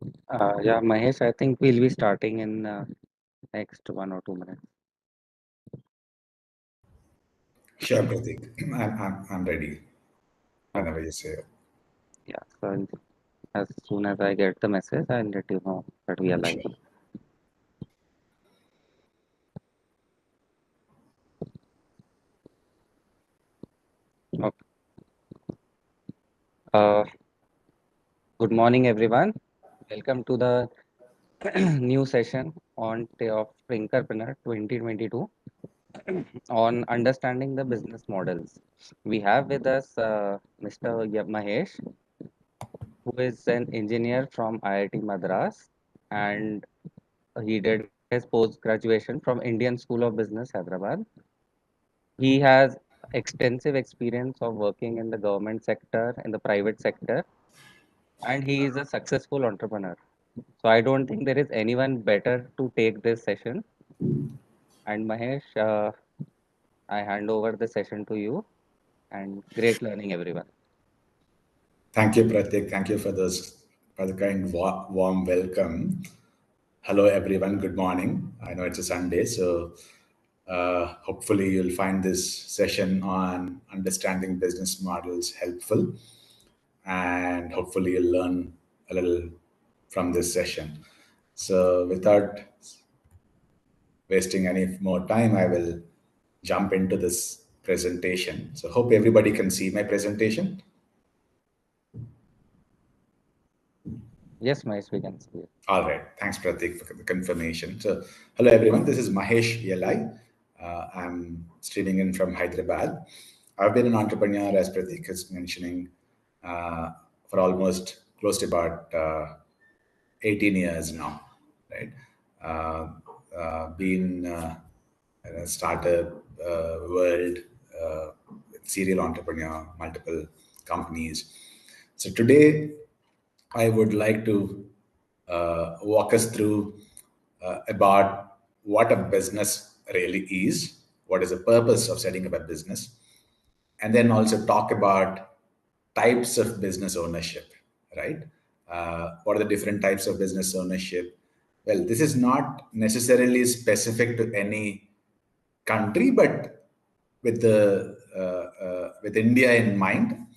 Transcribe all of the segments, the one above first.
Yeah, Mahesh, I think we'll be starting in next 1 or 2 minutes. Sure, Pratik. I'm ready whenever Okay. you say. Yeah. So as soon as I get the message, I'll let you know that we are live. Sure. Okay. Uh, Good morning, everyone. Welcome to the new session on of Tinkerpreneur 2022 on understanding the business models. We have with us Mr. Mahesh, who is an engineer from IIT Madras, and he did his post graduation from Indian School of Business, Hyderabad. He has extensive experience of working in the government sector, in the private sector, and he is a successful entrepreneur. So I don't think there is anyone better to take this session. And Mahesh, I hand over the session to you, and great learning, everyone. Thank you, Pratik. Thank you for the kind warm welcome. Hello, everyone. Good morning. I know it's a Sunday, so hopefully you'll find this session on understanding business models helpful, and hopefully you'll learn a little from this session. So, without wasting any more time, I will jump into this presentation. So, hope everybody can see my presentation. Yes, Mahesh, we can see it. All right. Thanks, Pratik, for the confirmation. So, hello, everyone. This is Mahesh Yelai. I'm streaming in from Hyderabad. I've been an entrepreneur, as Pratik is mentioning, for almost close to about 18 years now, right? Uh, been in a startup world, uh, serial entrepreneur, multiple companies. So today, I would like to walk us through about what a business really is, what is the purpose of setting up a business, and then also talk about types of business ownership, right? What are the different types of business ownership? Well, this is not necessarily specific to any country, but with India in mind,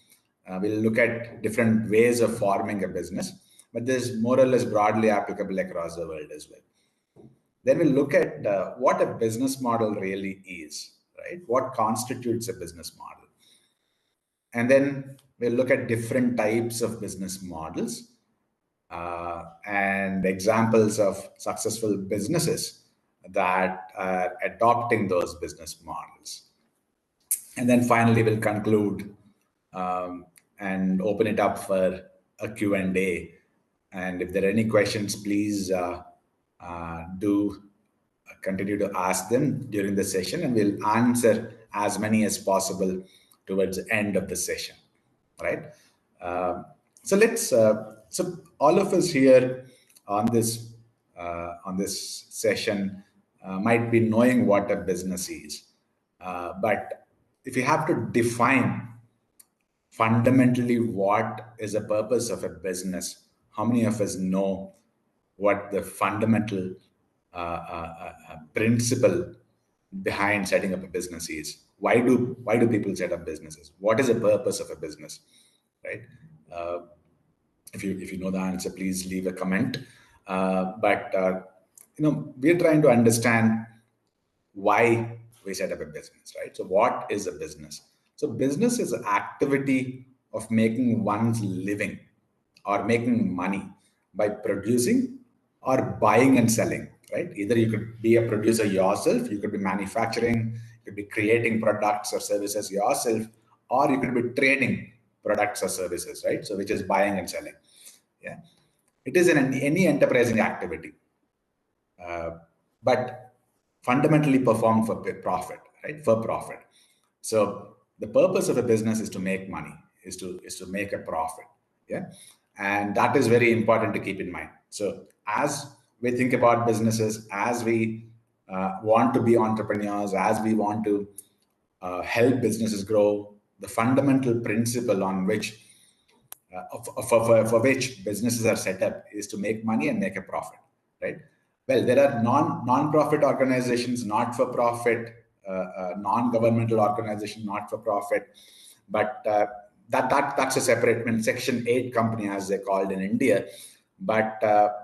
we'll look at different ways of forming a business, but this is more or less broadly applicable across the world as well. Then we'll look at what a business model really is, right? What constitutes a business model? And then we'll look at different types of business models and examples of successful businesses that are adopting those business models. And then finally, we'll conclude and open it up for a Q&A. And if there are any questions, please do continue to ask them during the session, and we'll answer as many as possible towards the end of the session, right? So let's. So all of us here on this session might be knowing what a business is, but if you have to define fundamentally what is the purpose of a business, how many of us know what the fundamental principle behind setting up a business is? Why do people set up businesses? What is the purpose of a business, right? uh, if you know the answer, please leave a comment. But we're trying to understand why we set up a business, right? So what is a business? So business is an activity of making one's living or making money by producing or buying and selling, right? Either you could be a producer yourself, you could be manufacturing, you could be creating products or services yourself, or you could be trading products or services, right? So which is buying and selling. Yeah, it is in any enterprising activity, but fundamentally performed for profit, right? For profit. So the purpose of a business is to make money, is to make a profit. Yeah, and that is very important to keep in mind. So as we think about businesses, as we want to be entrepreneurs, as we want to help businesses grow, the fundamental principle on which for which businesses are set up is to make money and make a profit, right? Well, there are non-profit organizations, not-for-profit, non-governmental organization, not-for-profit, but that's a separate, I mean, Section 8 company, as they're called in India, but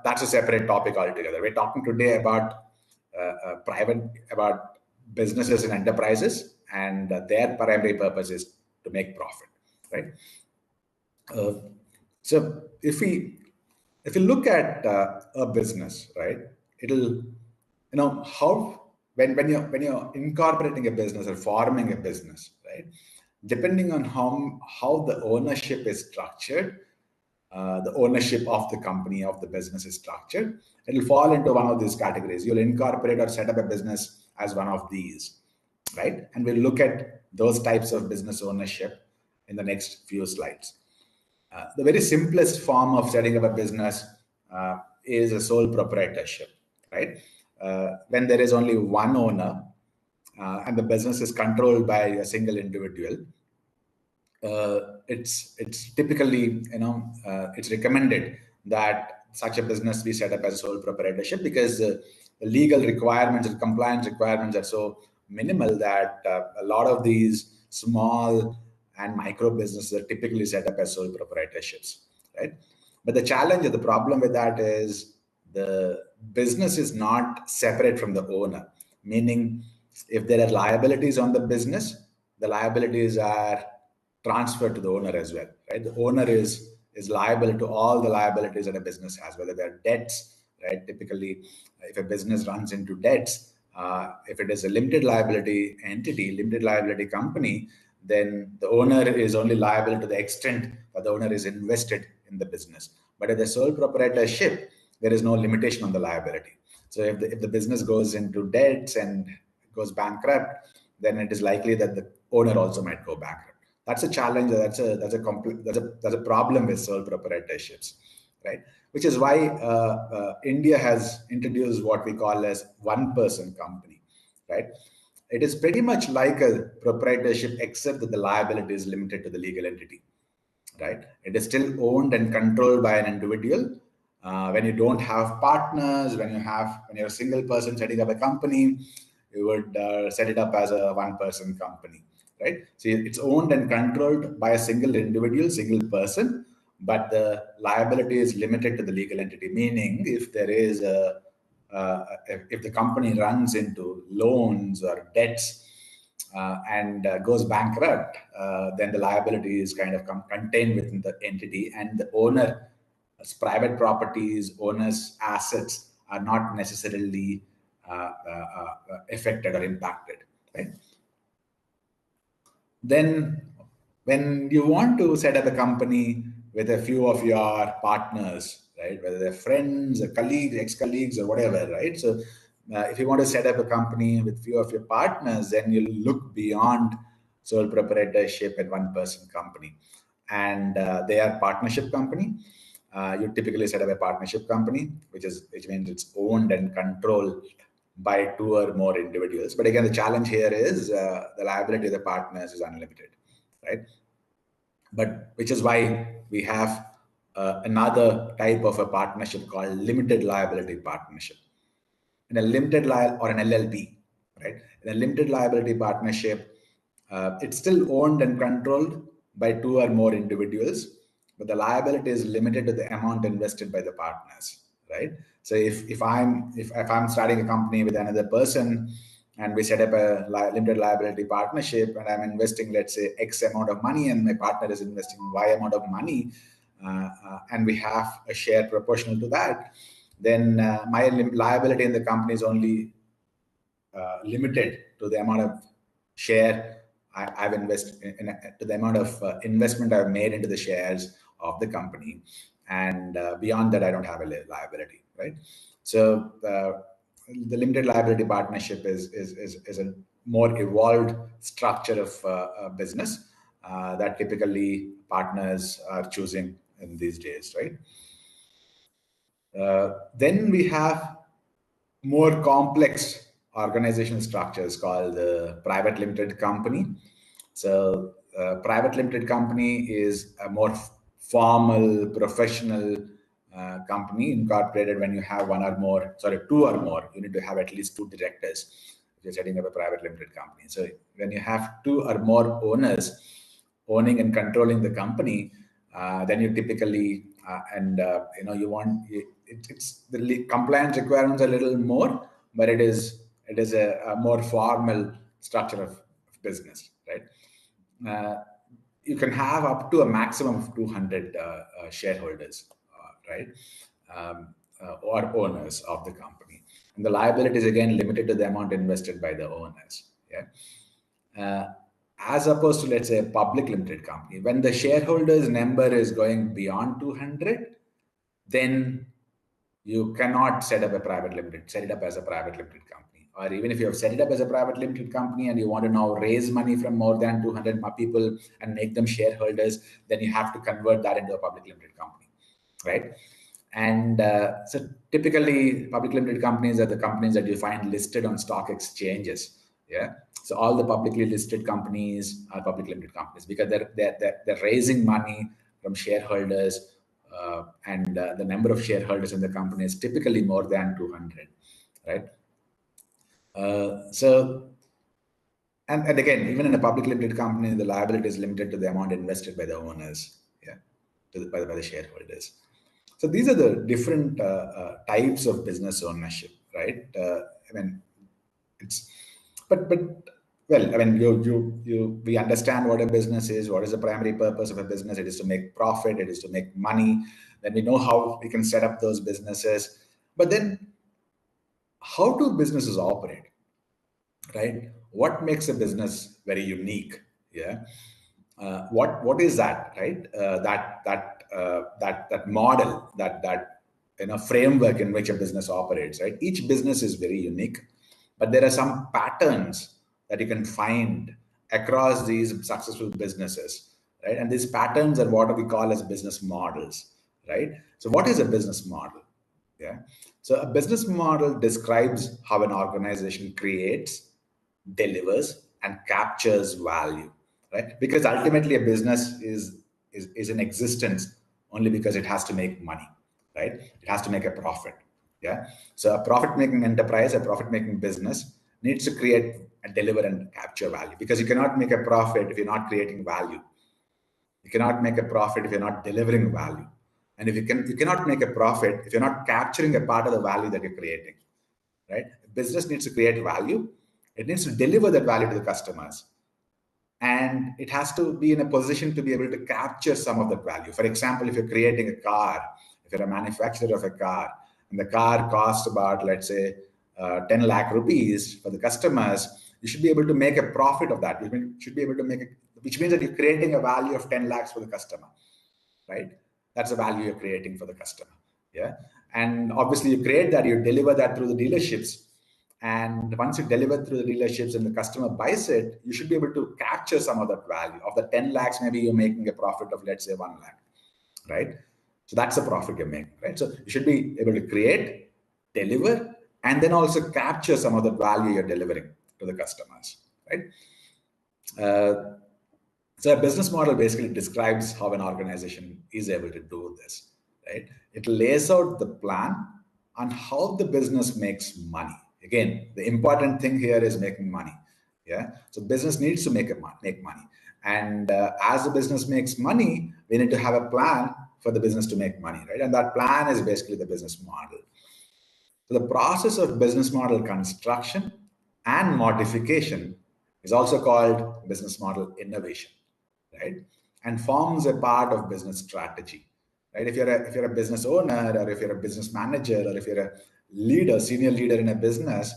that's a separate topic altogether. We're talking today about about businesses and enterprises, and their primary purpose is to make profit, right? Uh, so if we look at a business, right, it'll, how when you're incorporating a business or forming a business, right, depending on how the ownership is structured, the ownership of the company, of the business is structured, it'll fall into one of these categories. You'll incorporate or set up a business as one of these, right? And we'll look at those types of business ownership in the next few slides. The very simplest form of setting up a business is a sole proprietorship, right? When there is only one owner and the business is controlled by a single individual, it's typically, it's recommended that such a business be set up as a sole proprietorship, because the legal requirements and compliance requirements are so minimal that a lot of these small and micro businesses are typically set up as sole proprietorships, right? But the challenge or the problem with that is the business is not separate from the owner, meaning if there are liabilities on the business, the liabilities are transferred to the owner as well, right? The owner is liable to all the liabilities that a business has, whether they're debts, right? Typically, if a business runs into debts, if it is a limited liability entity, limited liability company, then the owner is only liable to the extent that the owner is invested in the business. But if the sole proprietorship, there is no limitation on the liability. So if the business goes into debts and goes bankrupt, then it is likely that the owner also might go bankrupt. That's a challenge. That's a problem with sole proprietorships, right? Which is why India has introduced what we call as one-person company, right? It is pretty much like a proprietorship, except that the liability is limited to the legal entity, right? It is still owned and controlled by an individual. When you don't have partners, when you're a single person setting up a company, you would set it up as a one-person company, right? So it's owned and controlled by a single individual, single person, but the liability is limited to the legal entity. Meaning, if there is if the company runs into loans or debts and goes bankrupt, then the liability is kind of contained within the entity, and the private properties, owner's assets are not necessarily affected or impacted, right? Then, when you want to set up a company with a few of your partners, right, whether they're friends or colleagues, ex-colleagues or whatever, right? So if you want to set up a company with few of your partners, then you look beyond sole proprietorship and one-person company, and they are partnership company. You typically set up a partnership company, which means it's owned and controlled by two or more individuals. But again, the challenge here is the liability of the partners is unlimited, right? But which is why we have another type of a partnership called limited liability partnership. In a or an LLP, right? In a limited liability partnership, it's still owned and controlled by two or more individuals, but the liability is limited to the amount invested by the partners, right? So if I'm starting a company with another person, and we set up a limited liability partnership, and I'm investing, let's say, X amount of money, and my partner is investing Y amount of money, and we have a share proportional to that, then my liability in the company is only limited to the amount of share I've invested to the amount of investment I've made into the shares of the company, and beyond that, I don't have a liability, right? So the limited liability partnership is a more evolved structure of business that typically partners are choosing in these days, right? Then we have more complex organizational structures called the private limited company. So, private limited company is a more formal, professional company incorporated when you have two or more. You need to have at least two directors if you're setting up a private limited company. So when you have two or more owners owning and controlling the company, then you typically it's the compliance requirements are a little more, but it is a more formal structure of business, right? You can have up to a maximum of 200 shareholders, right? Or owners of the company. And the liability is again limited to the amount invested by the owners. Yeah. As opposed to, let's say, a public limited company, when the shareholders number is going beyond 200, then you cannot set it up as a private limited company. Or even if you have set it up as a private limited company and you want to now raise money from more than 200 people and make them shareholders, then you have to convert that into a public limited company, right? And so typically public limited companies are the companies that you find listed on stock exchanges. Yeah. So all the publicly listed companies are public limited companies because they're raising money from shareholders, and the number of shareholders in the company is typically more than 200, right? And again, even in a public limited company, the liability is limited to the amount invested by the owners, yeah, by the shareholders. So these are the different types of business ownership, right? I mean, it's but well, I mean, we understand what a business is. What is the primary purpose of a business? It is to make profit. It is to make money. Then we know how we can set up those businesses. But then, how do businesses operate, right? What makes a business very unique? Yeah. What is that, right? That model, that framework in which a business operates, right? Each business is very unique, but there are some patterns that you can find across these successful businesses, right? And these patterns are what we call as business models, right? So what is a business model? Yeah. So a business model describes how an organization creates, delivers, and captures value, right? Because ultimately a business is in existence only because it has to make money, right? It has to make a profit. Yeah. So a profit-making enterprise, a profit-making business needs to create and deliver and capture value, because you cannot make a profit if you're not creating value. You cannot make a profit if you're not delivering value. And you cannot make a profit if you're not capturing a part of the value that you're creating, right? Business needs to create value. It needs to deliver that value to the customers. And it has to be in a position to be able to capture some of that value. For example, if you're creating a car, if you're a manufacturer of a car, and the car costs about, let's say, 10 lakh rupees for the customers, you should be able to make a profit of that. You should be able to make it, which means that you're creating a value of 10 lakhs for the customer, right? That's the value you're creating for the customer. Yeah. And obviously you create that, you deliver that through the dealerships. And once you deliver through the dealerships and the customer buys it, you should be able to capture some of that value. Of the 10 lakhs, maybe you're making a profit of, let's say, 1 lakh, right? So that's the profit you're making, right? So you should be able to create, deliver, and then also capture some of the value you're delivering to the customers, right? So a business model basically describes how an organization is able to do this, right? It lays out the plan on how the business makes money. Again, the important thing here is making money. Yeah. So business needs to make money. And as the business makes money, we need to have a plan for the business to make money, right? And that plan is basically the business model. So the process of business model construction and modification is also called business model innovation, right? And forms a part of business strategy, right? If you're a business owner, or if you're a business manager, or if you're a leader, senior leader in a business,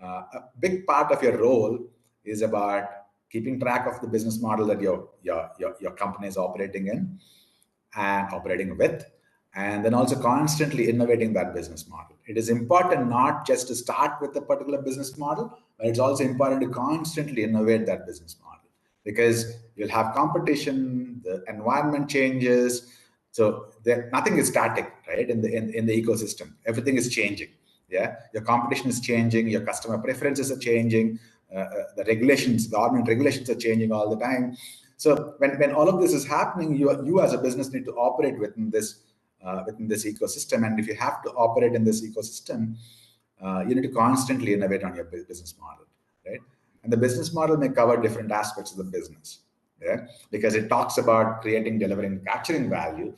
a big part of your role is about keeping track of the business model that your company is operating in and operating with, and then also constantly innovating that business model. It is important not just to start with a particular business model, but it's also important to constantly innovate that business model, because you'll have competition, the environment changes, so nothing is static, right? In the ecosystem, everything is changing. Yeah, your competition is changing, your customer preferences are changing, the government regulations are changing all the time. So when all of this is happening, you as a business need to operate within this ecosystem. And if you have to operate in this ecosystem, you need to constantly innovate on your business model, right? And the business model may cover different aspects of the business, yeah, because it talks about creating, delivering, capturing value.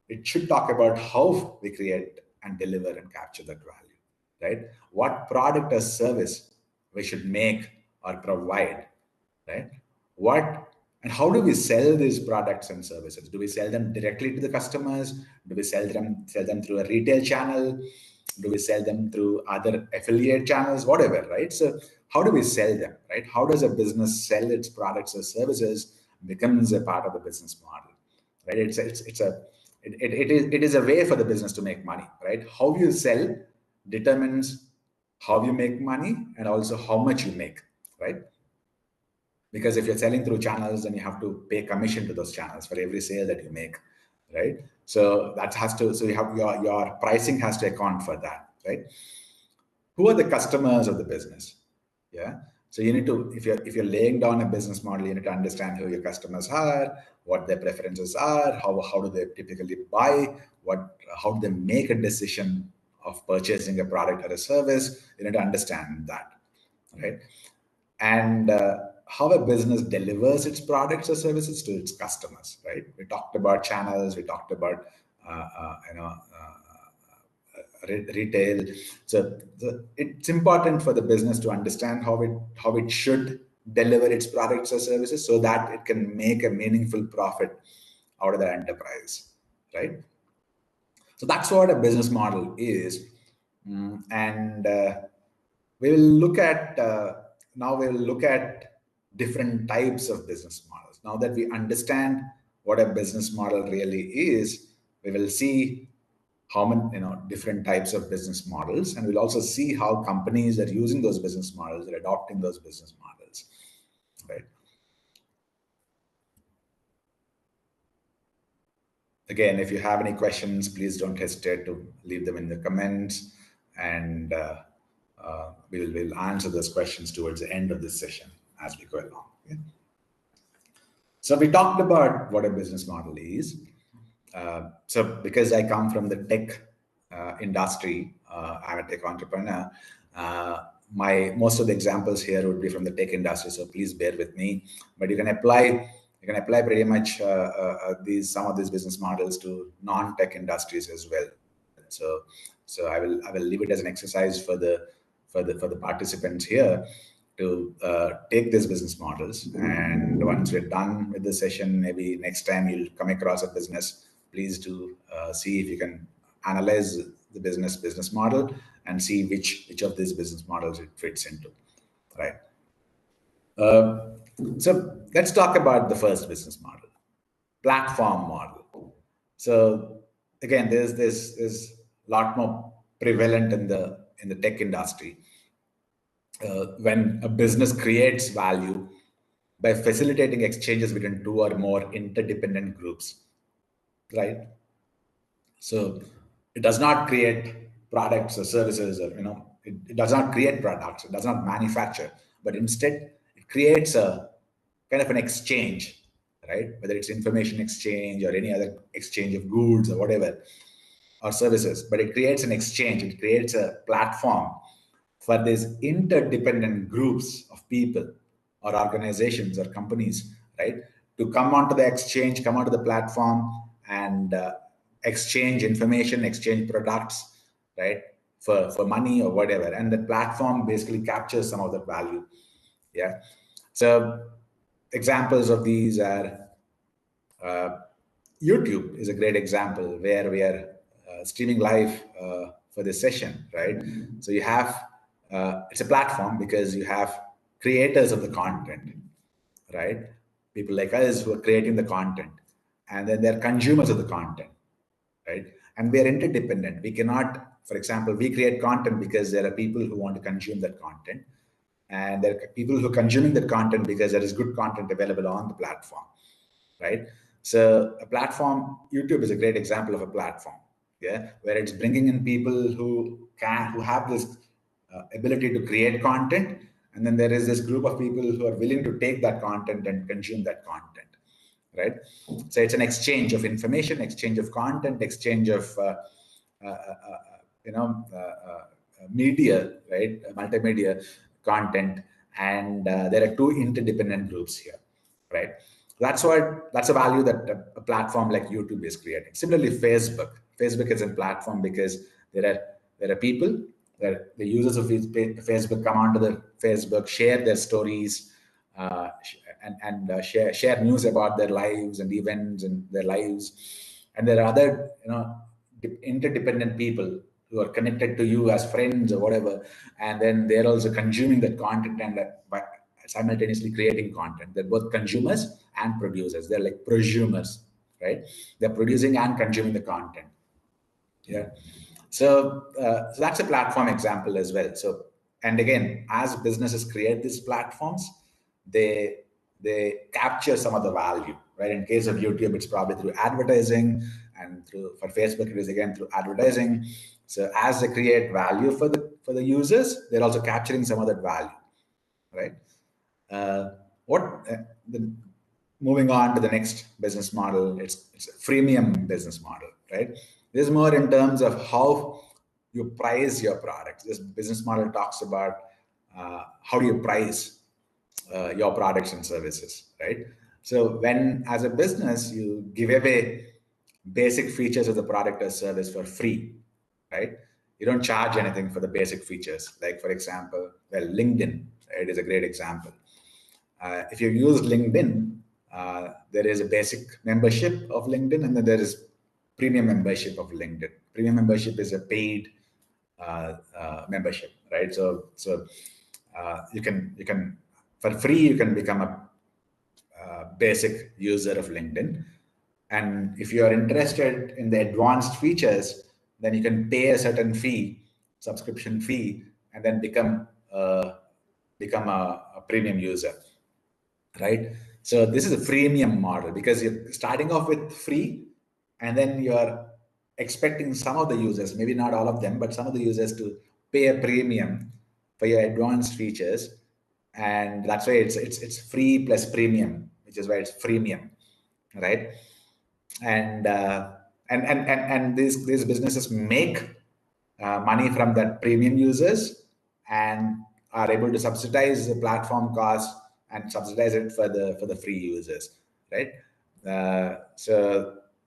It should talk about how we create and deliver and capture that value, right? What product or service we should make or provide, right? What and how do we sell these products and services? Do we sell them directly to the customers? Do we sell them through a retail channel? Do we sell them through other affiliate channels? Whatever, right? So how do we sell them, right? How does a business sell its products or services becomes a part of the business model, right? It is a way for the business to make money, right? How you sell determines how you make money and also how much you make, right? Because if you're selling through channels, then you have to pay commission to those channels for every sale that you make, right? So that has to, so you have your pricing has to account for that, right? Who are the customers of the business? Yeah. So you need to, if you're laying down a business model, you need to understand who your customers are, what their preferences are, how do they typically buy, how do they make a decision of purchasing a product or a service. You need to understand that, right? And how a business delivers its products or services to its customers, right? We talked about channels, we talked about retail. So it's important for the business to understand how it should deliver its products or services so that it can make a meaningful profit out of the enterprise, right? So that's what a business model is. And we will look at now we'll look at different types of business models. Now that we understand what a business model really is, we will see how many different types of business models, and we'll also see how companies are using those business models, are adopting those business models, right? Again, if you have any questions, please don't hesitate to leave them in the comments, and we'll answer those questions towards the end of this session as we go along. Yeah? So we talked about what a business model is. So because I come from the tech industry, I'm a tech entrepreneur. Most of the examples here would be from the tech industry, so please bear with me. But you can apply pretty much some of these business models to non-tech industries as well. So I will leave it as an exercise for the participants here to take these business models. And once we're done with the session, maybe next time you'll come across a business, please do see if you can analyze the business model and see which of these business models it fits into, right? So let's talk about the first business model, platform model. So again, there's a lot more prevalent in the tech industry. When a business creates value by facilitating exchanges between two or more interdependent groups, right? So it does not create products or services, or it does not create products, it does not manufacture, but instead it creates a kind of an exchange, right? Whether it's information exchange or any other exchange of goods or whatever, or services, but it creates an exchange, it creates a platform for these interdependent groups of people or organizations or companies, right, to come onto the exchange, come onto the platform, and exchange information, exchange products, right, for money or whatever. And the platform basically captures some of that value. Yeah. So examples of these are YouTube is a great example where we are streaming live for this session, right? So you have it's a platform because you have creators of the content, right? People like us who are creating the content, and then they're consumers of the content, right? And we are interdependent. We cannot, for example, we create content because there are people who want to consume that content, and there are people who are consuming that content because there is good content available on the platform, right? So a platform, YouTube is a great example of a platform, yeah, where it's bringing in people who have this ability to create content, and then there is this group of people who are willing to take that content and consume that content, right? So it's an exchange of information, exchange of content, exchange of uh, uh, uh, you know uh, uh, media, right? Multimedia content, and there are two interdependent groups here, right? That's a value that a platform like YouTube is creating. Similarly, Facebook is a platform because there are people, that the users of Facebook come onto the Facebook, share their stories, and share news about their lives and events and their lives. And there are other, interdependent people who are connected to you as friends or whatever, and then they're also consuming that content and by simultaneously creating content. They're both consumers and producers. They're like prosumers, right? They're producing and consuming the content. Yeah. So that's a platform example as well. So, and again, as businesses create these platforms, they they capture some of the value, right? In case of YouTube, it's probably through advertising, and for Facebook, it is again through advertising. So as they create value for the users, they're also capturing some of that value, right? What the Moving on to the next business model, it's a freemium business model, right? This is more in terms of how you price your products. This business model talks about how do you price your products and services, right? So when, as a business, you give away basic features of the product or service for free, right? You don't charge anything for the basic features. Like, for example, well, LinkedIn, right, is a great example. If you use LinkedIn, there is a basic membership of LinkedIn, and then there is premium membership of LinkedIn. Premium membership is a paid membership, right? So you can for free you can become a basic user of LinkedIn, and if you are interested in the advanced features, then you can pay a certain fee, subscription fee, and then become a premium user, right? So this is a freemium model because you're starting off with free, and then you're expecting some of the users, maybe not all of them, but some of the users to pay a premium for your advanced features, and that's why it's free plus premium, which is why it's freemium, right? And these businesses make money from that premium users, and are able to subsidize the platform cost and subsidize it for the free users, right? And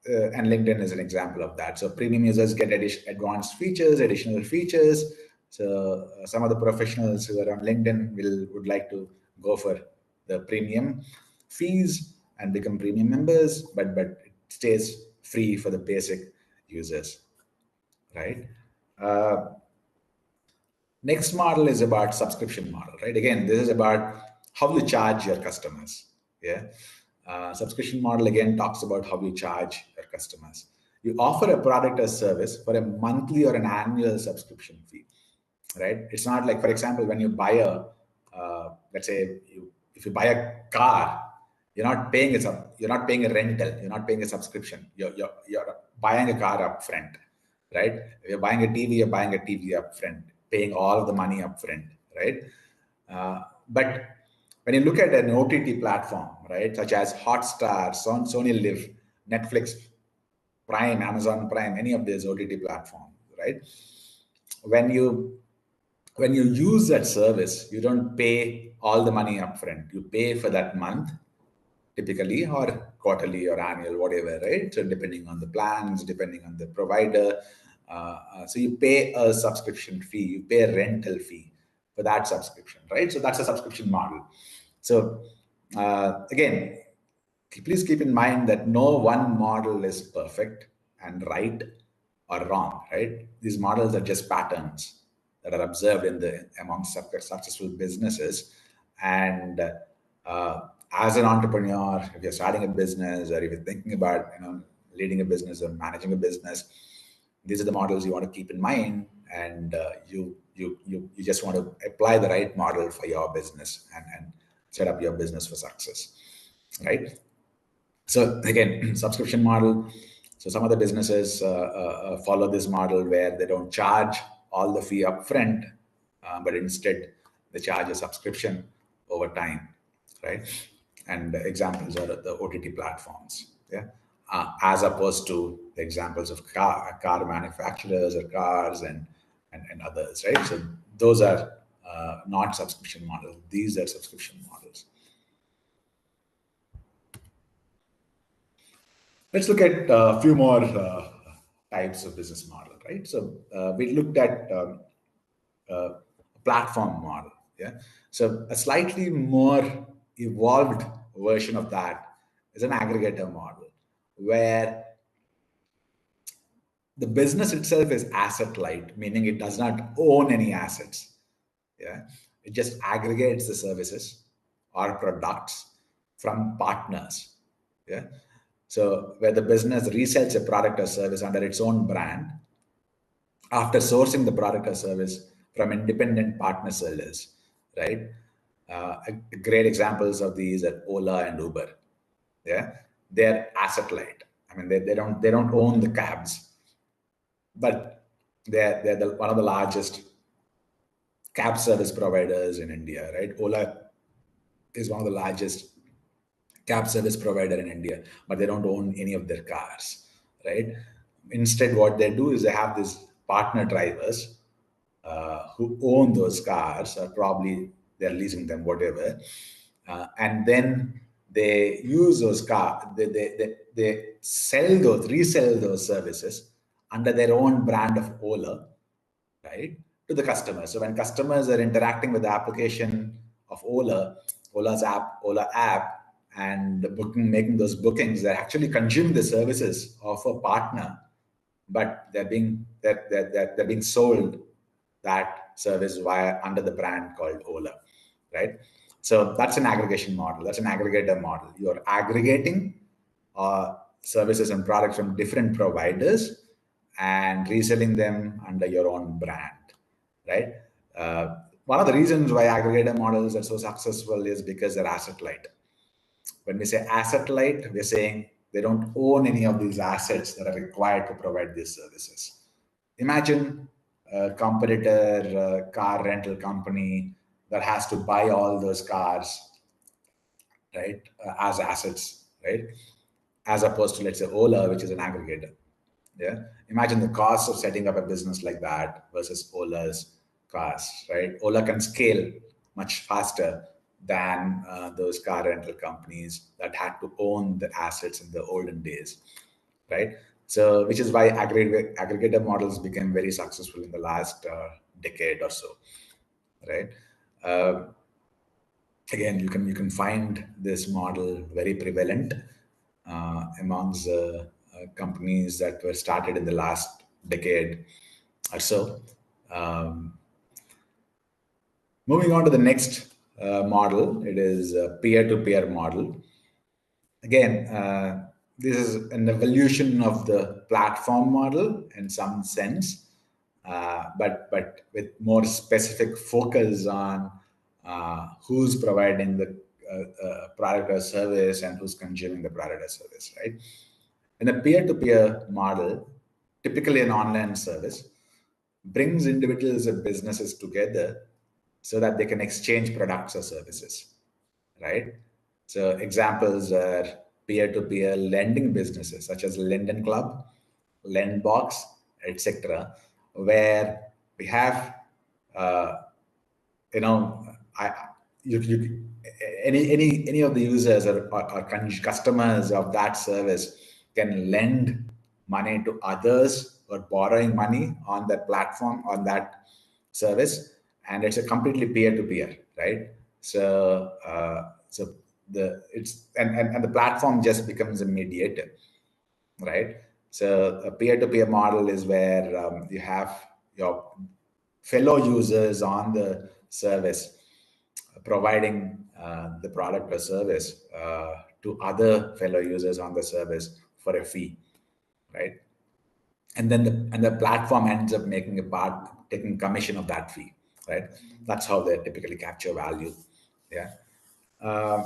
LinkedIn is an example of that. So premium users get advanced features, additional features. So some of the professionals who are on LinkedIn would like to go for the premium fees and become premium members, but it stays free for the basic users, right? Uh, Next model is about subscription model, right? Again, this is about how you charge your customers. Yeah. Subscription model again talks about how you charge your customers. You offer a product or service for a monthly or an annual subscription fee, right? It's not like, for example, when you buy let's say, if you buy a car, you're not paying a rental, you're not paying a subscription. You're buying a car up front, right? If you're buying a TV, you're buying a TV up front, paying all of the money up front, right? But when you look at an OTT platform, right, such as Hotstar, Sony Live, Netflix, Prime, Amazon Prime, any of these OTT platforms, right? When you when you use that service, you don't pay all the money upfront. You pay for that month, typically, or quarterly or annual, whatever, right? So depending on the plans, depending on the provider. So you pay a subscription fee, you pay a rental fee for that subscription, right? So that's a subscription model. So again, please keep in mind that no one model is perfect and right or wrong, right? These models are just patterns that are observed in the among successful businesses. And as an entrepreneur, if you're starting a business, or if you're thinking about leading a business or managing a business, these are the models you want to keep in mind, and you just want to apply the right model for your business, and set up your business for success, right? So again, subscription model. So some of the businesses follow this model where they don't charge all the fee upfront, but instead they charge a subscription over time, right? and examples are the OTT platforms. Yeah, as opposed to the examples of car manufacturers or cars and others, right? So those are not subscription models. These are subscription models. Let's look at a few more types of business model, right? So we looked at uh, platform model. Yeah. So a slightly more evolved version of that is an aggregator model, where the business itself is asset light, meaning it does not own any assets. Yeah. It just aggregates the services or products from partners. Yeah. So where the business resells a product or service under its own brand after sourcing the product or service from independent partner sellers, right? Great examples of these are Ola and Uber. Yeah, they're asset light. I mean, they don't own the cabs, but they're one of the largest cab service providers in India, right? Ola is one of the largest cab service provider in India, but they don't own any of their cars, right? Instead, what they do is they have these partner drivers who own those cars, or probably they're leasing them, whatever, and then they use those cars. They sell those, resell those services under their own brand of Ola, right, to the customers. So when customers are interacting with the application of Ola app, and making those bookings, they're actually consuming the services of a partner, but they're being sold that service via under the brand called Ola, right? So that's an aggregation model. That's an aggregator model. You're aggregating services and products from different providers and reselling them under your own brand, right? One of the reasons why aggregator models are so successful is because they're asset light. When we say asset light, we're saying they don't own any of these assets that are required to provide these services. Imagine a competitor car rental company that has to buy all those cars, right, as assets, right, as opposed to, let's say, Ola, which is an aggregator. Yeah. Imagine the cost of setting up a business like that versus Ola's cost, right? Ola can scale much faster than those car rental companies that had to own the assets in the olden days, right? So, which is why aggregator models became very successful in the last decade or so, right? Uh, Again, you can find this model very prevalent amongst companies that were started in the last decade or so. Um, Moving on to the next model, it is a peer-to-peer model. Again, this is an evolution of the platform model in some sense, but with more specific focus on who's providing the product or service and who's consuming the product or service, right? In a peer-to-peer model, typically an online service, brings individuals and businesses together so that they can exchange products or services, right? So examples are peer-to-peer lending businesses such as Lending Club, Lendbox, etc., where we have uh, you know, I you any of the users or customers of that service can lend money to others or borrowing money on that platform, on that service, and it's a completely peer to peer, right? So the it's and the platform just becomes a mediator, right? So a peer-to-peer model is where you have your fellow users on the service providing the product or service to other fellow users on the service for a fee, right? And then the platform ends up making a part, taking commission of that fee, right? That's how they typically capture value. Yeah. Uh,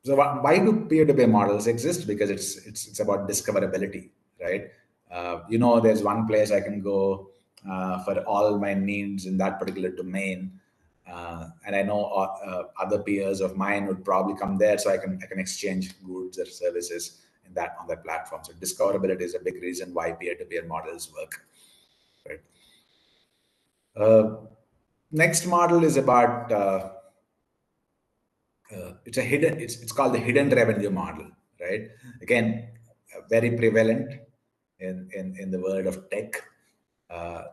so why do peer-to-peer models exist? Because it's about discoverability, right? There's one place I can go for all my needs in that particular domain, And I know other peers of mine would probably come there, so I can exchange goods or services in that on that platform. So discoverability is a big reason why peer-to-peer models work. Right. Next model is about it's a hidden. It's called the hidden revenue model. Right. Again, very prevalent in the world of tech. Uh,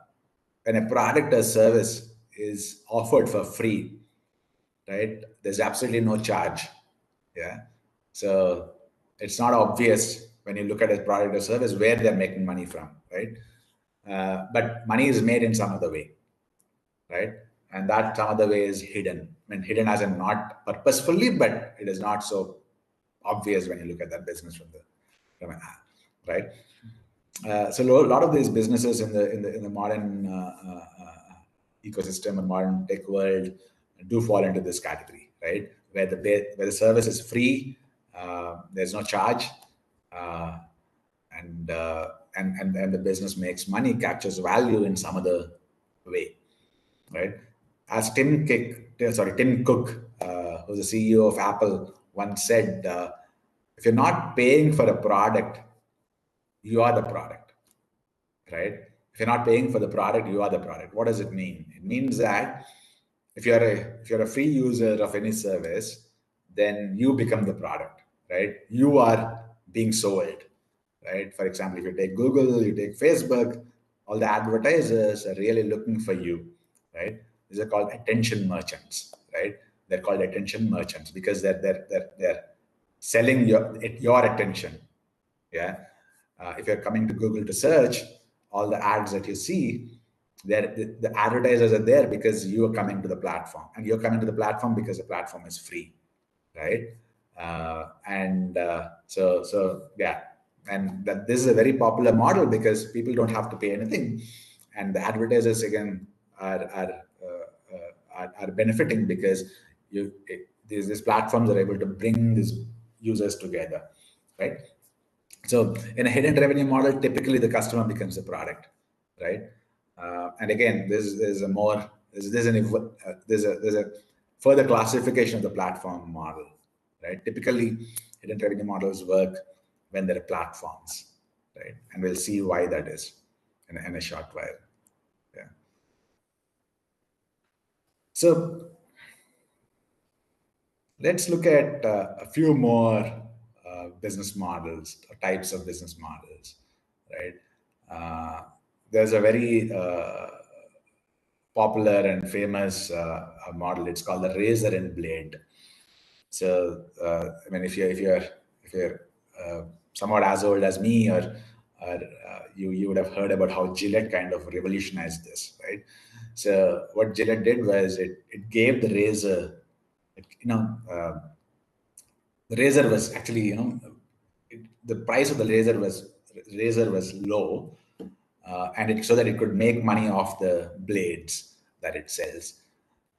when a product or service is offered for free, right? There's absolutely no charge. Yeah. So it's not obvious when you look at a product or service where they're making money from, right? But money is made in some other way, right? And that some other way is hidden. I mean, hidden as in not purposefully, but it is not so obvious when you look at that business from an app, right? So a lot of these businesses in the modern ecosystem and modern tech world do fall into this category, right? Where the service is free, there's no charge, uh, and the business makes money, captures value in some other way, right? As Tim Cook, who's the CEO of Apple, once said, if you're not paying for a product, you are the product, right? If you're not paying for the product, you are the product. What does it mean? It means that if you're a free user of any service, then you become the product, right? You are being sold, right? For example, if you take Google, you take Facebook, all the advertisers are really looking for you, right? These are called attention merchants, right? They're called attention merchants because they're selling your attention. Yeah. If you're coming to Google to search, all the ads that you see, the advertisers are there because you are coming to the platform, and you're coming to the platform because the platform is free, right? So yeah, and that this is a very popular model because people don't have to pay anything, and the advertisers again are benefiting because these platforms are able to bring these users together, right? So in a hidden revenue model, typically the customer becomes the product, right? And again, there's a further classification of the platform model, right? Typically, hidden revenue models work when there are platforms, right? And we'll see why that is in a short while. Yeah. So let's look at a few more business models, or types of business models, right? There's a very popular and famous model. It's called the razor and blade. So, I mean, if you're somewhat as old as me, or you would have heard about how Gillette kind of revolutionized this, right? So, what Gillette did was it gave the razor, it, you know, the razor was actually, the price of the razor was low, and so that it could make money off the blades that it sells.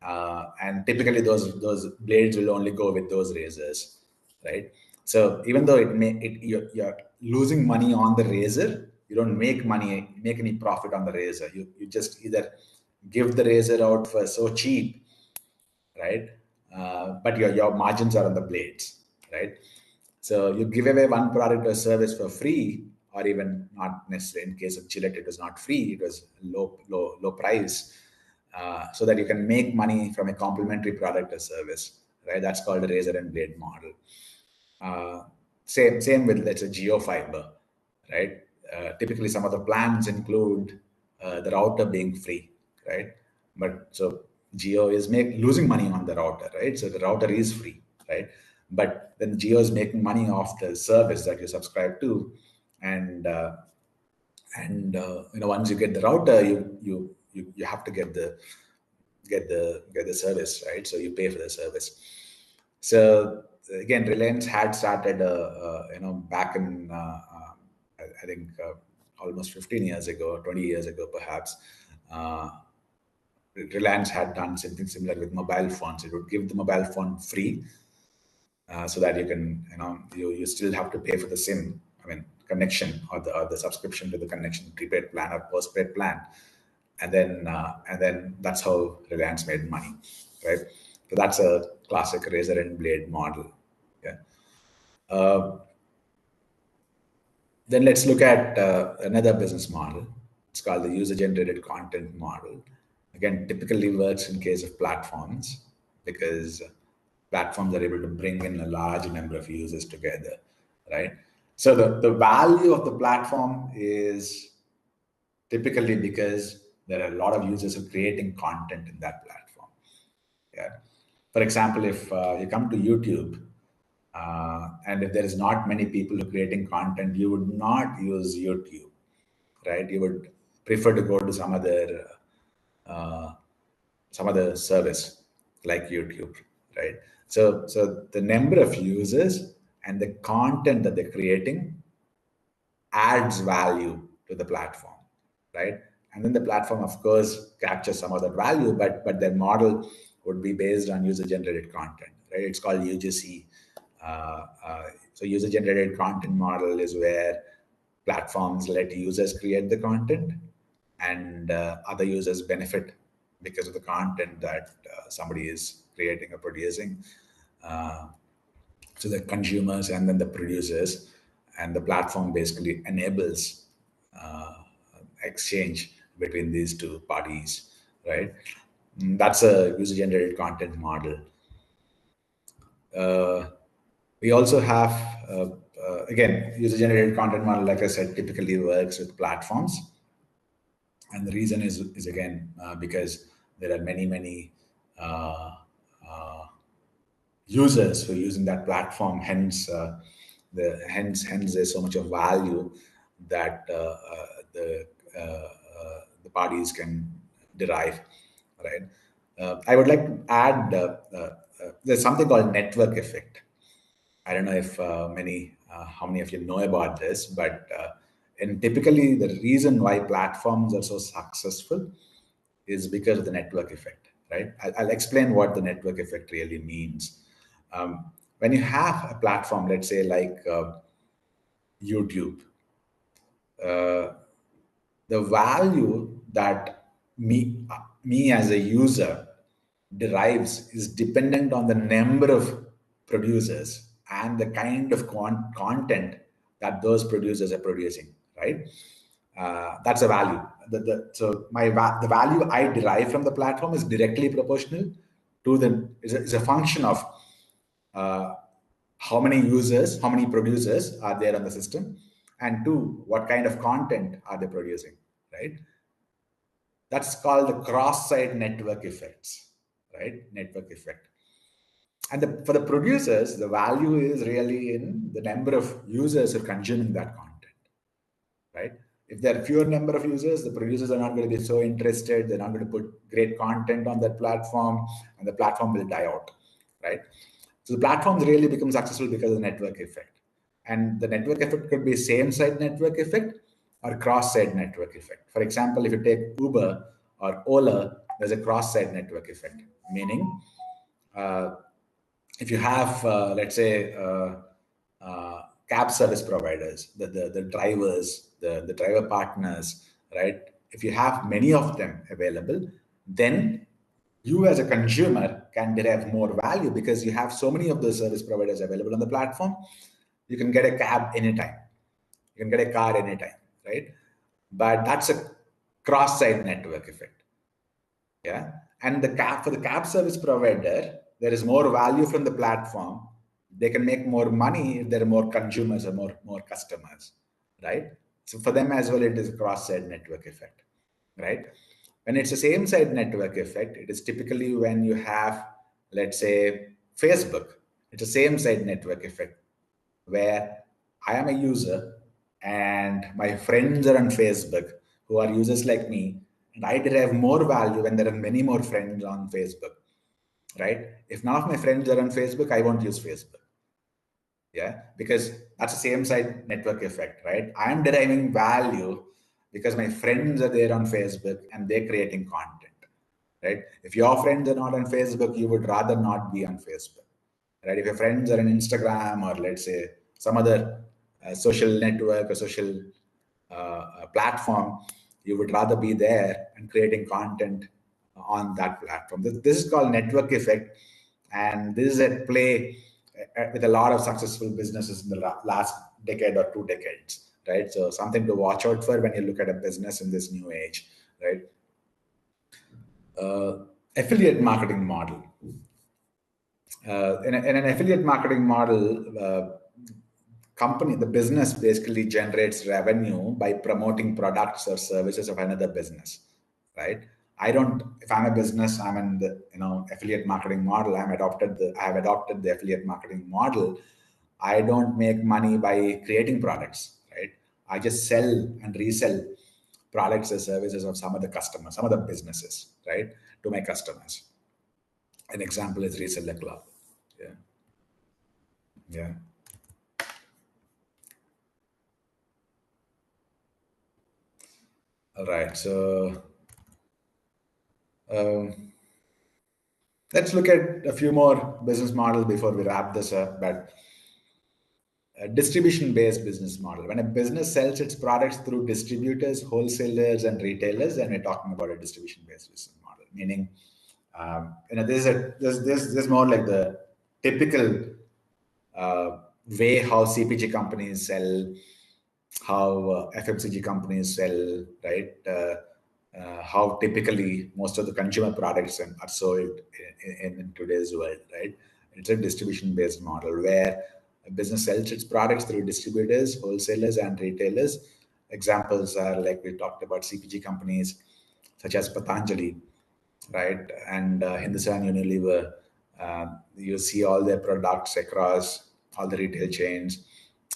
And typically, those blades will only go with those razors, right? So even though you're losing money on the razor, you don't make any profit on the razor. You just either give the razor out for so cheap, right? But your margins are on the blades, right? So you give away one product or service for free, or even not necessarily. In case of Gillette, it was not free; it was low price, so that you can make money from a complementary product or service, right? That's called the razor and blade model. Uh, same with, let's say, geofiber, right? Typically, some of the plans include the router being free, right? But so Geo is losing money on the router, right? So the router is free, right? But then Geo is making money off the service that you subscribe to, and once you get the router, you have to get the service, right? So you pay for the service. So again, Reliance had started, back in I think almost 15 years ago, 20 years ago, perhaps. Uh, Reliance had done something similar with mobile phones. It would give the mobile phone free, so that you can, you still have to pay for the SIM, I mean, connection, or the subscription to the connection, prepaid plan or postpaid plan, and then that's how Reliance made money. right? So that's a classic razor and blade model. Yeah. Uh, then let's look at another business model. It's called the user-generated content model. Again, typically works in case of platforms because platforms are able to bring in a large number of users together, right? So the value of the platform is typically because there are a lot of users who are creating content in that platform. Yeah. For example, if you come to YouTube, and if there is not many people who are creating content, you would not use YouTube, right? You would prefer to go to uh, some other service like YouTube, right? So the number of users and the content that they're creating adds value to the platform, right? And then the platform, of course, captures some of that value, but their model would be based on user-generated content, right? It's called UGC. So user-generated content model is where platforms let users create the content, and other users benefit because of the content that somebody is creating or producing. Uh, so the consumers and then the producers, and the platform basically enables uh, exchange between these two parties, right? That's a user generated content model. uh, we also have again, user generated content model, like I said, typically works with platforms, and the reason is again because there are many uh, uh, users who are using that platform. Hence, hence there's so much of value that the parties can derive, right? I would like to add there's something called network effect. I don't know if how many of you know about this, but and typically the reason why platforms are so successful is because of the network effect, right? I'll explain what the network effect really means. When you have a platform, let's say like YouTube, uh, the value that me as a user derives is dependent on the number of producers and the kind of content that those producers are producing, right? That's a value. So the value I derive from the platform is directly proportional to the is a function of uh, how many users, how many producers are there on the system, and two, what kind of content are they producing, right? That's called the cross-site network effects, right? Network effect. And for the producers, the value is really in the number of users who are consuming that content, right? If there are fewer number of users, the producers are not going to be so interested. They're not going to put great content on that platform, and the platform will die out, right? So the platforms really become successful because of the network effect. And the network effect could be same-site network effect or cross-site network effect. For example, if you take Uber or Ola, there's a cross-site network effect, meaning uh, if you have, let's say, cab service providers, the drivers, the driver partners, right? If you have many of them available, then you as a consumer can derive more value because you have so many of those service providers available on the platform. You can get a cab anytime. You can get a car anytime, right? But that's a cross-site network effect. Yeah. And the cab for the cab service provider, there is more value from the platform. They can make more money if there are more consumers or more customers, right? So for them as well, it is a cross-site network effect, right? When it's a same-site network effect, it is typically when you have, let's say, Facebook. It's a same-site network effect where I am a user and my friends are on Facebook who are users like me, and I derive more value when there are many more friends on Facebook, right? If none of my friends are on Facebook, I won't use Facebook. Yeah, because that's the same side network effect, right? I'm deriving value because my friends are there on Facebook and they're creating content, right? If your friends are not on Facebook, you would rather not be on Facebook, right? If your friends are on Instagram or let's say some other social network or social platform, you would rather be there and creating content on that platform. This is called network effect, and this is at play with a lot of successful businesses in the last decade or 2 decades, right? So something to watch out for when you look at a business in this new age, right? Affiliate marketing model. In an affiliate marketing model, the business basically generates revenue by promoting products or services of another business, right? If I'm a business, I'm in the affiliate marketing model. I have adopted the affiliate marketing model. I don't make money by creating products, right? I just sell and resell products or services of some other customers, some other businesses, right, to my customers. An example is Reseller Club. Yeah. Yeah. All right. So um, let's look at a few more business models before we wrap this up. But a distribution-based business model. When a business sells its products through distributors, wholesalers, and retailers, then we're talking about a distribution-based business model. Meaning, this more like the typical way how CPG companies sell, how FMCG companies sell, right? How typically most of the consumer products are sold in today's world, right? It's a distribution-based model where a business sells its products through distributors, wholesalers, and retailers. Examples are like we talked about CPG companies such as Patanjali, right? And Hindustan Unilever. You see all their products across all the retail chains,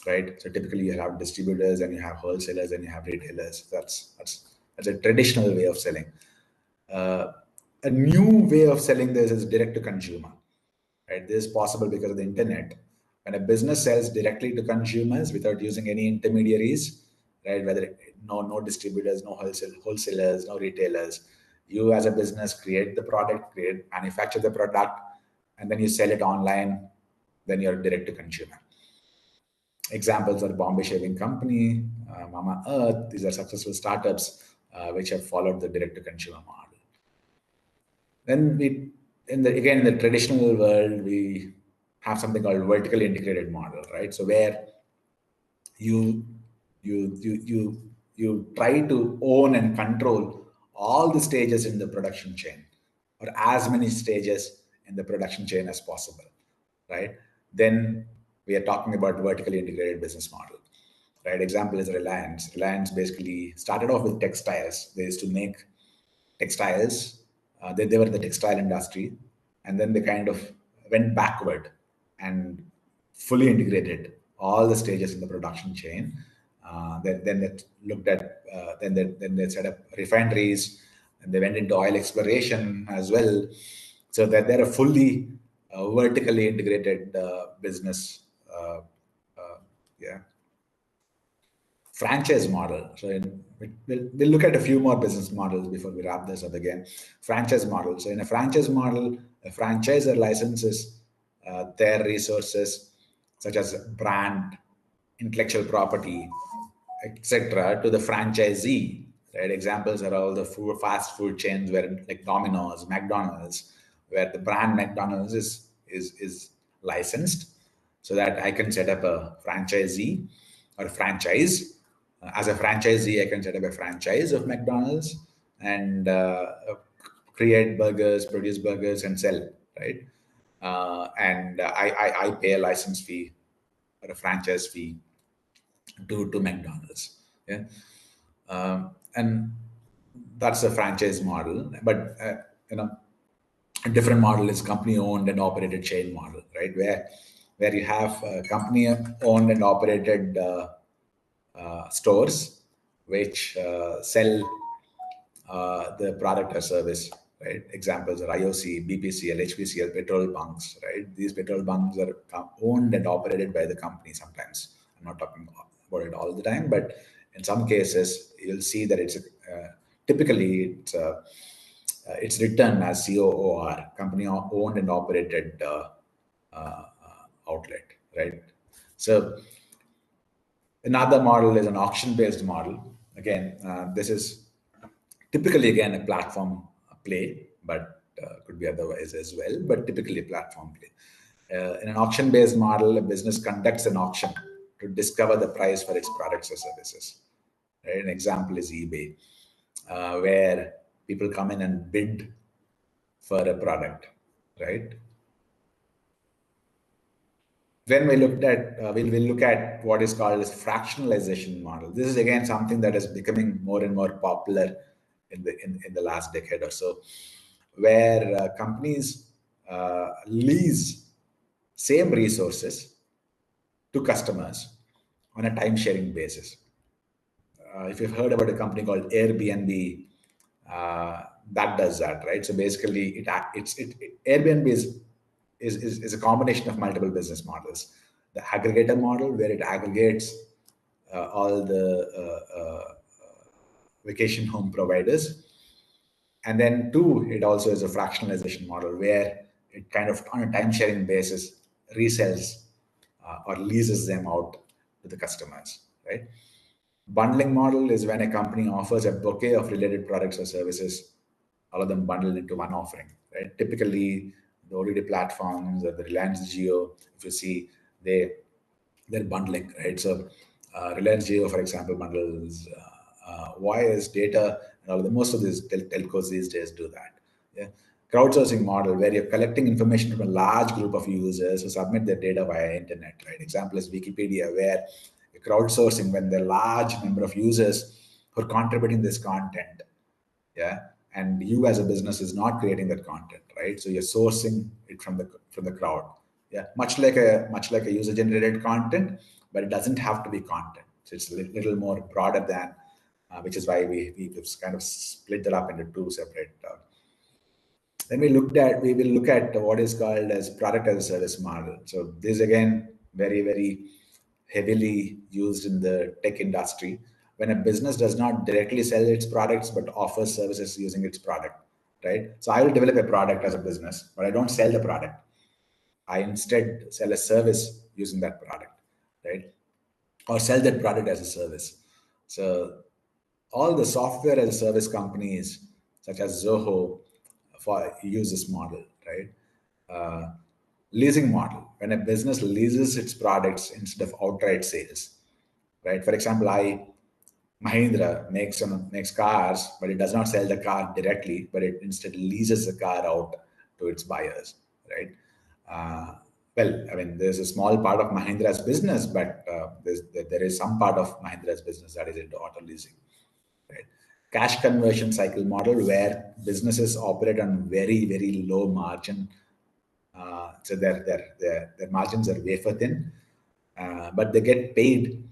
right? So typically you have distributors and you have wholesalers and you have retailers. That's a traditional way of selling. A new way of selling this is direct to consumer, right? This is possible because of the internet. When a business sells directly to consumers without using any intermediaries, right? No distributors, no wholesalers, no retailers. You as a business create the product, manufacture the product, and then you sell it online. Then you're direct to consumer. Examples are Bombay Shaving Company, Mama Earth. These are successful startups which have followed the direct to consumer model. Then in the traditional world, we have something called vertically integrated model, right? So where you you try to own and control all the stages in the production chain, or as many stages in the production chain as possible, right? Then we are talking about vertically integrated business model, right? Example is Reliance. Reliance basically started off with textiles. They used to make textiles. They were the textile industry, and then they kind of went backward and fully integrated all the stages in the production chain. Then they looked at then they set up refineries, and they went into oil exploration as well, so that they're a fully vertically integrated business. Yeah. Franchise model. So we'll look at a few more business models before we wrap this up again. Franchise model. So in a franchise model, a franchisor licenses their resources such as brand, intellectual property, etc., to the franchisee. Right? Examples are all the fast food chains where like Domino's, McDonald's, where the brand McDonald's is licensed, so that I can set up a franchisee or a franchise. As a franchisee, I can set up a franchise of McDonald's and create burgers, produce burgers, and sell. Right, and I pay a license fee or a franchise fee to McDonald's. Yeah, and that's a franchise model. But a different model is company owned and operated chain model, right? Where you have company owned and operated stores which sell the product or service, right? Examples are IOC, BPCL, HPCL, petrol bunks, right? These petrol bunks are owned and operated by the company sometimes. I'm not talking about it all the time, but in some cases, you'll see that typically it's written as COOR, company owned and operated outlet, right? So another model is an auction-based model. Again, this is typically again a platform play, but could be otherwise as well, but typically platform play. In an auction-based model, a business conducts an auction to discover the price for its products or services. Right? An example is eBay, where people come in and bid for a product, right? Then we looked at we'll look at what is called as fractionalization model. This is again something that is becoming more and more popular in the last decade or so, where companies lease same resources to customers on a time sharing basis. If you've heard about a company called Airbnb, that does that, right? So basically, Airbnb is a combination of multiple business models. The aggregator model, where it aggregates all the vacation home providers, and then two, it also is a fractionalization model where it kind of on a time sharing basis resells or leases them out to the customers, right? Bundling model is when a company offers a bouquet of related products or services, all of them bundled into one offering, right? Typically, the OTT platforms or the Reliance Geo, if you see, they're bundling, right? So, Reliance Geo, for example, bundles voice, data, and all of the most of these telcos these days do that. Yeah, crowdsourcing model where you're collecting information from a large group of users who submit their data via internet. Right, example is Wikipedia, where you're crowdsourcing when there are large number of users who are contributing this content. Yeah, and you as a business is not creating that content, right? So you're sourcing it from the crowd. Yeah, much like a user generated content, but it doesn't have to be content. So it's a little more broader than, which is why we kind of split that up into two separate. Then we will look at what is called as product as a service model. So this again very heavily used in the tech industry when a business does not directly sell its products but offers services using its product, right? So I will develop a product as a business, but I don't sell the product. I instead sell a service using that product, right? Or sell that product as a service. So all the software as a service companies such as Zoho for use this model, right? Uh, Leasing model, when a business leases its products instead of outright sales, right? For example, Mahindra makes cars, but it does not sell the car directly, but it instead leases the car out to its buyers, right? Uh, well, I mean, there's a small part of Mahindra's business, but there is some part of Mahindra's business that is into auto leasing, right? Cash conversion cycle model where businesses operate on very low margin, so their margins are wafer thin, but they get paid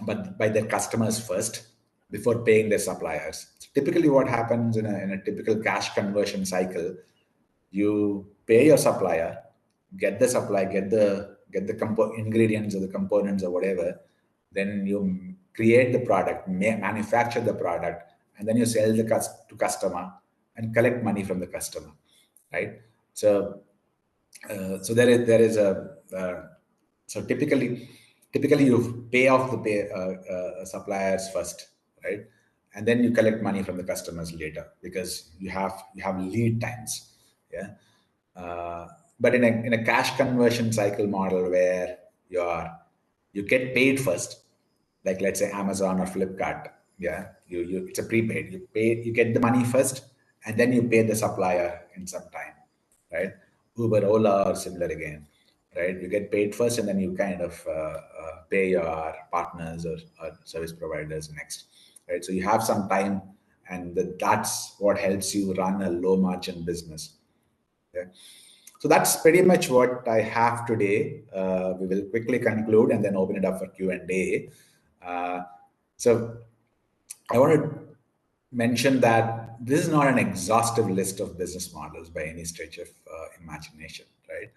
but by their customers first before paying their suppliers. So typically, what happens in a typical cash conversion cycle, you pay your supplier, get the supply, get the ingredients or the components or whatever, then you create the product, manufacture the product, and then you sell to customer and collect money from the customer, right? So so there is a so typically you pay off the suppliers first, right, and then you collect money from the customers later because you have lead times. Yeah, but in a cash conversion cycle model where you get paid first, like let's say Amazon or Flipkart. Yeah, you it's a prepaid. You get the money first, and then you pay the supplier in some time, right? Uber, Ola, or similar again, right? You get paid first, and then you kind of pay your partners or service providers next, right? So you have some time, and that's what helps you run a low margin business. Okay. So that's pretty much what I have today. We will quickly conclude and then open it up for Q&A. So I want to mention that this is not an exhaustive list of business models by any stretch of imagination, right?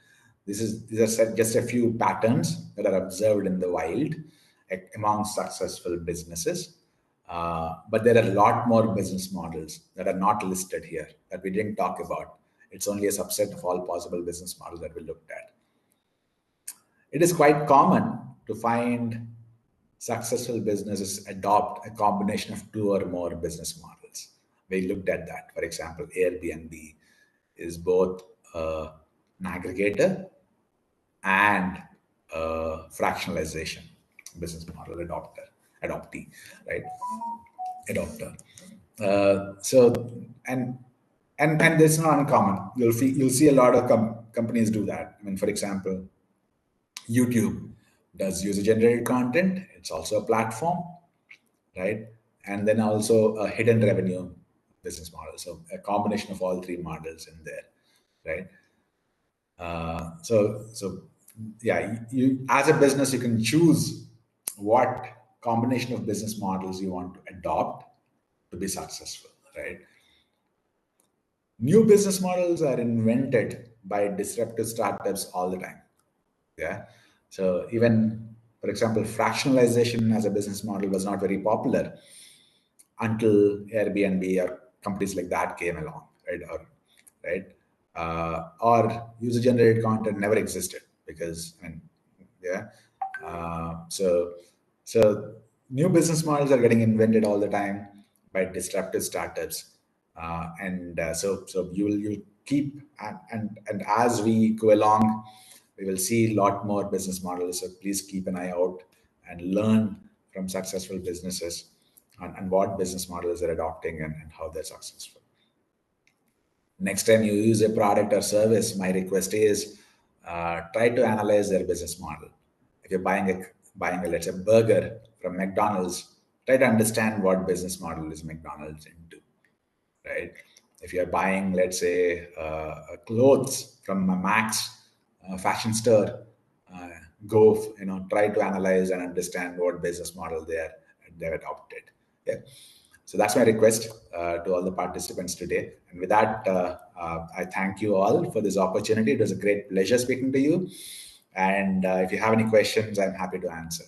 These are just a few patterns that are observed in the wild among successful businesses. But there are a lot more business models that are not listed here that we didn't talk about. It's only a subset of all possible business models that we looked at. It is quite common to find successful businesses adopt a combination of two or more business models. we looked at that. For example, Airbnb is both an aggregator and fractionalization business model adoptee, right? Adopter. So and and it's not uncommon. You'll see a lot of companies do that. I mean, for example, YouTube does user generated content. It's also a platform, right? And then also a hidden revenue business model. So a combination of all three models in there, right? So yeah, you as a business you can choose what combination of business models you want to adopt to be successful, right? New business models are invented by disruptive startups all the time. Yeah. So even, for example, fractionalization as a business model was not very popular until Airbnb or companies like that came along, right? Right, or user-generated content never existed because, I mean, yeah. So new business models are getting invented all the time by disruptive startups, and so you'll keep and as we go along, we will see a lot more business models. So please keep an eye out and learn from successful businesses and what business models they're adopting and how they're successful. Next time you use a product or service, my request is try to analyze their business model. If you're buying a let's say burger from McDonald's, try to understand what business model is McDonald's into, right? If you're buying, let's say, clothes from a Max fashion store, uh, try to analyze and understand what business model they've adopted. Yeah. So that's my request to all the participants today. And with that, I thank you all for this opportunity. It was a great pleasure speaking to you. And if you have any questions, I'm happy to answer.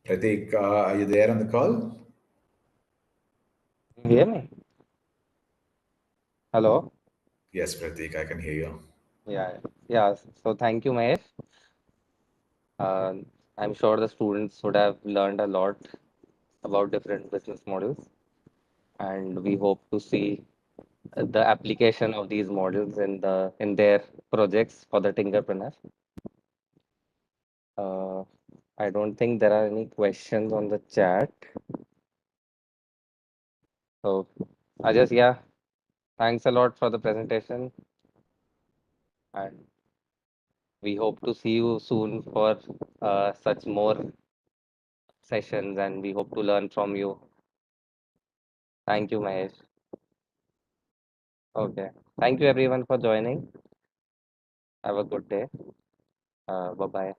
Pratik, are you there on the call? Can you hear me? Hello? Yes, Pratik, I can hear you. Yeah. Yeah. So thank you, Mahesh. Uh, I'm sure the students would have learned a lot about different business models, and we hope to see the application of these models in their projects for the Tinkerpreneur. Uh, I don't think there are any questions on the chat. So I just, yeah, thanks a lot for the presentation, and we hope to see you soon for such more sessions, and we hope to learn from you. Thank you, Mahesh. Okay. Thank you everyone for joining. Have a good day. Bye-bye.